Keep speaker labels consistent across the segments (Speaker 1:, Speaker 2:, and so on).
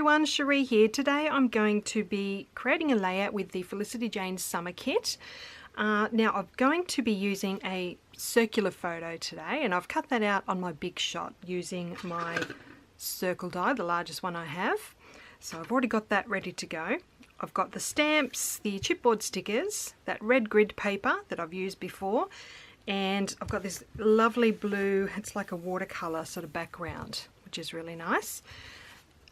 Speaker 1: everyone, Cherie here. Today I'm going to be creating a layout with the Felicity Jane Summer Kit. Now I'm going to be using a circular photo today, and I've cut that out on my big shot using my circle die, the largest one I have. So I've already got that ready to go. I've got the stamps, the chipboard stickers, that red grid paper that I've used before, and I've got this lovely blue, it's like a watercolour sort of background, which is really nice.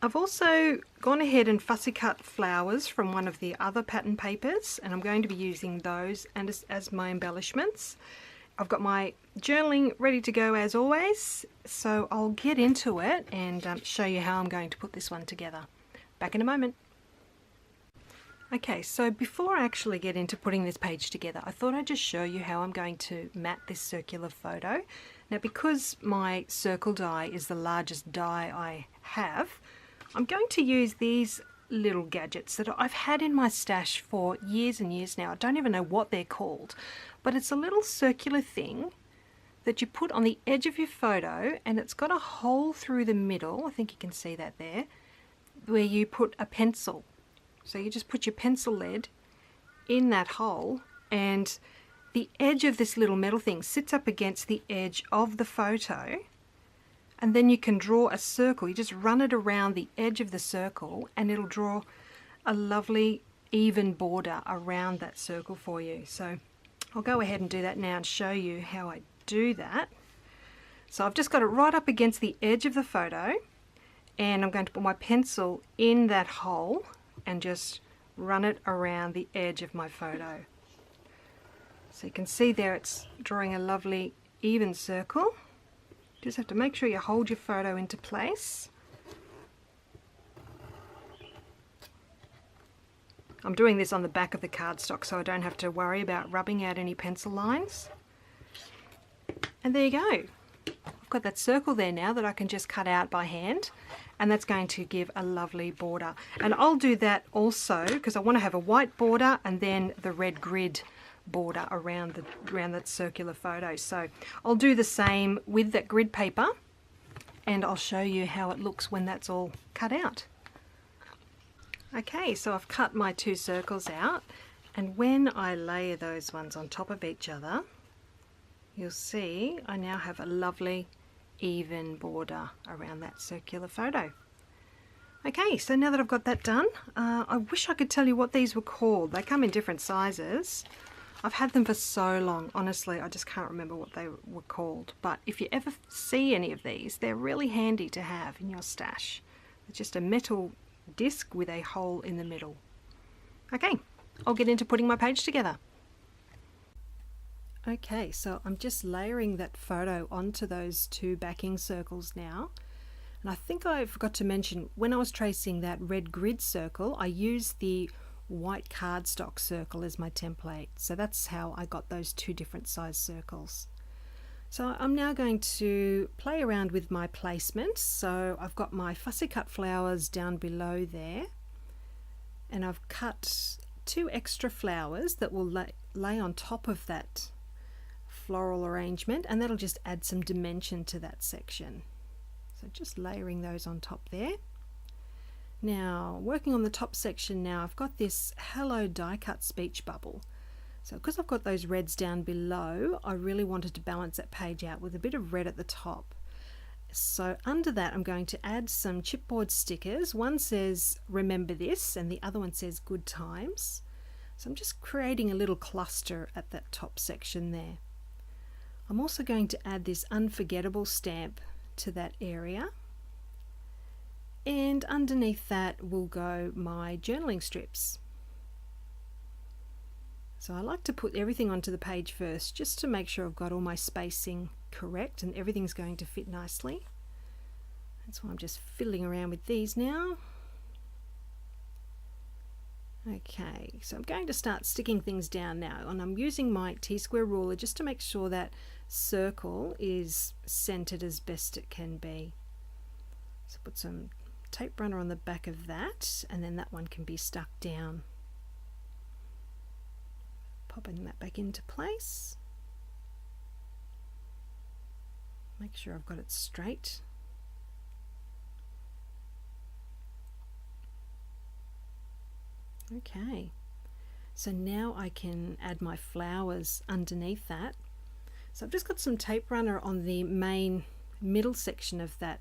Speaker 1: I've also gone ahead and fussy cut flowers from one of the other pattern papers, and I'm going to be using those and as my embellishments. I've got my journaling ready to go as always, so I'll get into it and show you how I'm going to put this one together. Back in a moment. Okay, so before I actually get into putting this page together, I thought I'd just show you how I'm going to mat this circular photo. Now, because my circle die is the largest die I have, I'm going to use these little gadgets that I've had in my stash for years and years now. I don't even know what they're called, but it's a little circular thing that you put on the edge of your photo, and it's got a hole through the middle, I think you can see that there, where you put a pencil. So you just put your pencil lead in that hole, and the edge of this little metal thing sits up against the edge of the photo, and then you can draw a circle. You just run it around the edge of the circle and it'll draw a lovely even border around that circle for you. So I'll go ahead and do that now and show you how I do that. So I've just got it right up against the edge of the photo, and I'm going to put my pencil in that hole and just run it around the edge of my photo. So you can see there it's drawing a lovely even circle. Just have to make sure you hold your photo into place. I'm doing this on the back of the cardstock so I don't have to worry about rubbing out any pencil lines. And there you go. I've got that circle there now that I can just cut out by hand, and that's going to give a lovely border. And I'll do that also because I want to have a white border and then the red grid border around that circular photo. So I'll do the same with that grid paper, and I'll show you how it looks when that's all cut out. Okay, so I've cut my two circles out, and when I layer those ones on top of each other, you'll see I now have a lovely even border around that circular photo. Okay, so now that I've got that done, I wish I could tell you what these were called. They come in different sizes. I've had them for so long, honestly, I just can't remember what they were called. But if you ever see any of these, they're really handy to have in your stash. It's just a metal disc with a hole in the middle. Okay, I'll get into putting my page together. Okay, so I'm just layering that photo onto those two backing circles now. And I think I forgot to mention, when I was tracing that red grid circle, I used the white cardstock circle as my template. So that's how I got those two different size circles. So I'm now going to play around with my placement. So I've got my fussy cut flowers down below there, and I've cut two extra flowers that will lay on top of that floral arrangement, and that'll just add some dimension to that section. So just layering those on top there. Now, working on the top section now, I've got this Hello Die Cut speech bubble. So because I've got those reds down below, I really wanted to balance that page out with a bit of red at the top. So under that, I'm going to add some chipboard stickers. One says remember this and the other one says good times. So I'm just creating a little cluster at that top section there. I'm also going to add this unforgettable stamp to that area. And underneath that will go my journaling strips. So I like to put everything onto the page first just to make sure I've got all my spacing correct and everything's going to fit nicely. That's why I'm just fiddling around with these now. Okay, so I'm going to start sticking things down now, and I'm using my T-square ruler just to make sure that circle is centered as best it can be. So put some tape runner on the back of that, and then that one can be stuck down. Popping that back into place. Make sure I've got it straight. Okay, so now I can add my flowers underneath that. So I've just got some tape runner on the main middle section of that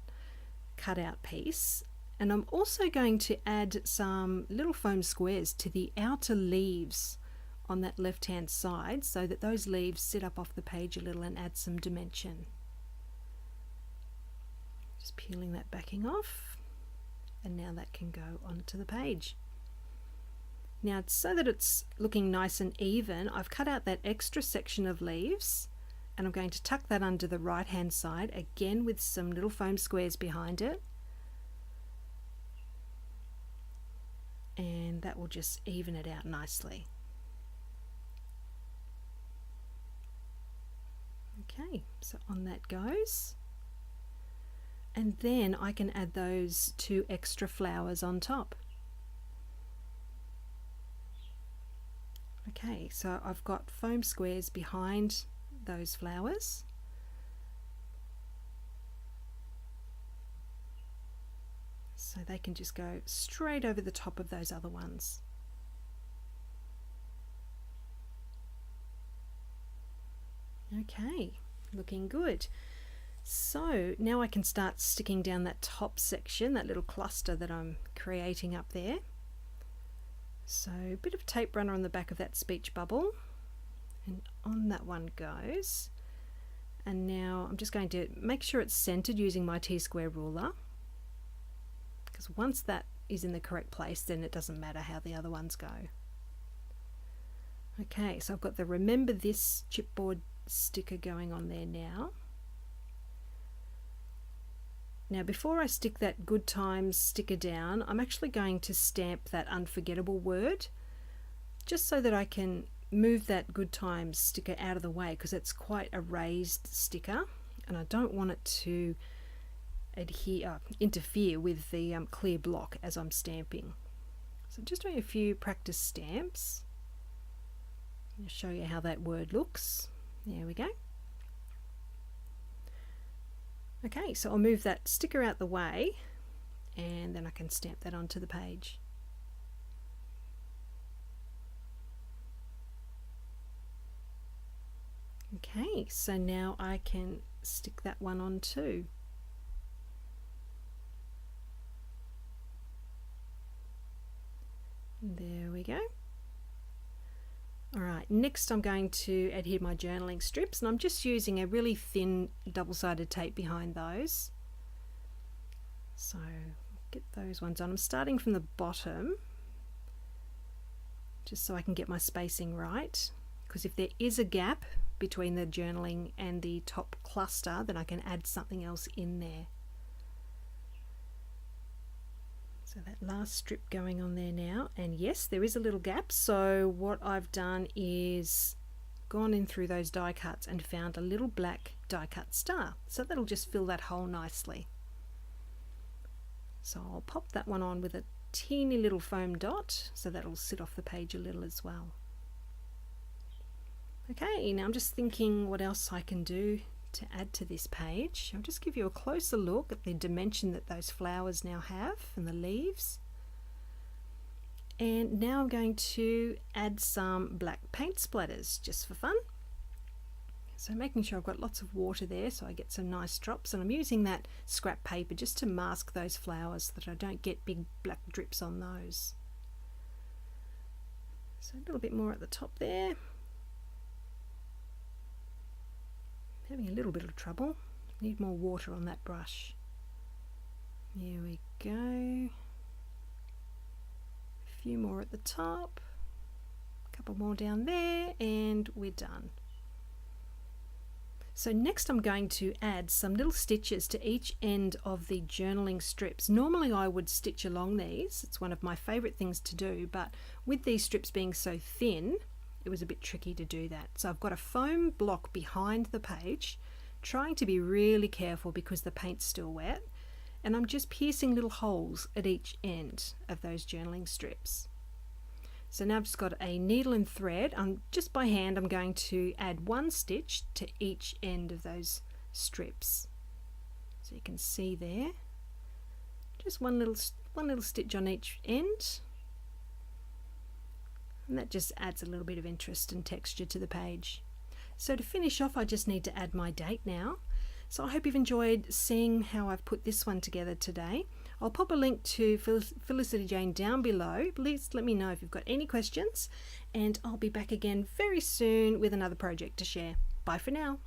Speaker 1: cutout piece, and I'm also going to add some little foam squares to the outer leaves on that left hand side so that those leaves sit up off the page a little and add some dimension. Just peeling that backing off, and now that can go onto the page. Now, so that it's looking nice and even, I've cut out that extra section of leaves, and I'm going to tuck that under the right hand side, again with some little foam squares behind it. And that will just even it out nicely. Okay, so on that goes. And then I can add those 2 extra flowers on top. Okay, so I've got foam squares behind those flowers. So they can just go straight over the top of those other ones. Okay, looking good. So now I can start sticking down that top section, that little cluster that I'm creating up there. So a bit of tape runner on the back of that speech bubble, and on that one goes. And now I'm just going to make sure it's centered using my T-square ruler, because once that is in the correct place, then it doesn't matter how the other ones go. Okay, so I've got the Remember This chipboard sticker going on there now. Now before I stick that Good Times sticker down, I'm actually going to stamp that unforgettable word, just so that I can move that Good Times sticker out of the way, because it's quite a raised sticker and I don't want it to interfere with the clear block as I'm stamping. So just doing a few practice stamps. I'll show you how that word looks. There we go. Okay, so I'll move that sticker out the way and then I can stamp that onto the page. Okay, so now I can stick that one on too. There we go. Alright, next I'm going to adhere my journaling strips, and I'm just using a really thin double-sided tape behind those. So get those ones on. I'm starting from the bottom just so I can get my spacing right, because if there is a gap between the journaling and the top cluster, then I can add something else in there. So that last strip going on there now, and yes, there is a little gap, so what I've done is gone in through those die cuts and found a little black die cut star, so that'll just fill that hole nicely. So I'll pop that one on with a teeny little foam dot, so that'll sit off the page a little as well. Okay, now I'm just thinking what else I can do to add to this page. I'll just give you a closer look at the dimension that those flowers now have and the leaves. And now I'm going to add some black paint splatters just for fun. So making sure I've got lots of water there so I get some nice drops, and I'm using that scrap paper just to mask those flowers so that I don't get big black drips on those. So a little bit more at the top there. Having a little bit of trouble. Need more water on that brush. There we go. A few more at the top. A couple more down there, and we're done. So next I'm going to add some little stitches to each end of the journaling strips. Normally I would stitch along these. It's one of my favourite things to do, but with these strips being so thin, it was a bit tricky to do that. So I've got a foam block behind the page, trying to be really careful because the paint's still wet, and I'm just piercing little holes at each end of those journaling strips. So now I've just got a needle and thread. Just by hand I'm going to add one stitch to each end of those strips. So you can see there, just one little stitch on each end. And that just adds a little bit of interest and texture to the page. So to finish off, I just need to add my date now. So I hope you've enjoyed seeing how I've put this one together today. I'll pop a link to Felicity Jane down below. Please let me know if you've got any questions, and I'll be back again very soon with another project to share. Bye for now.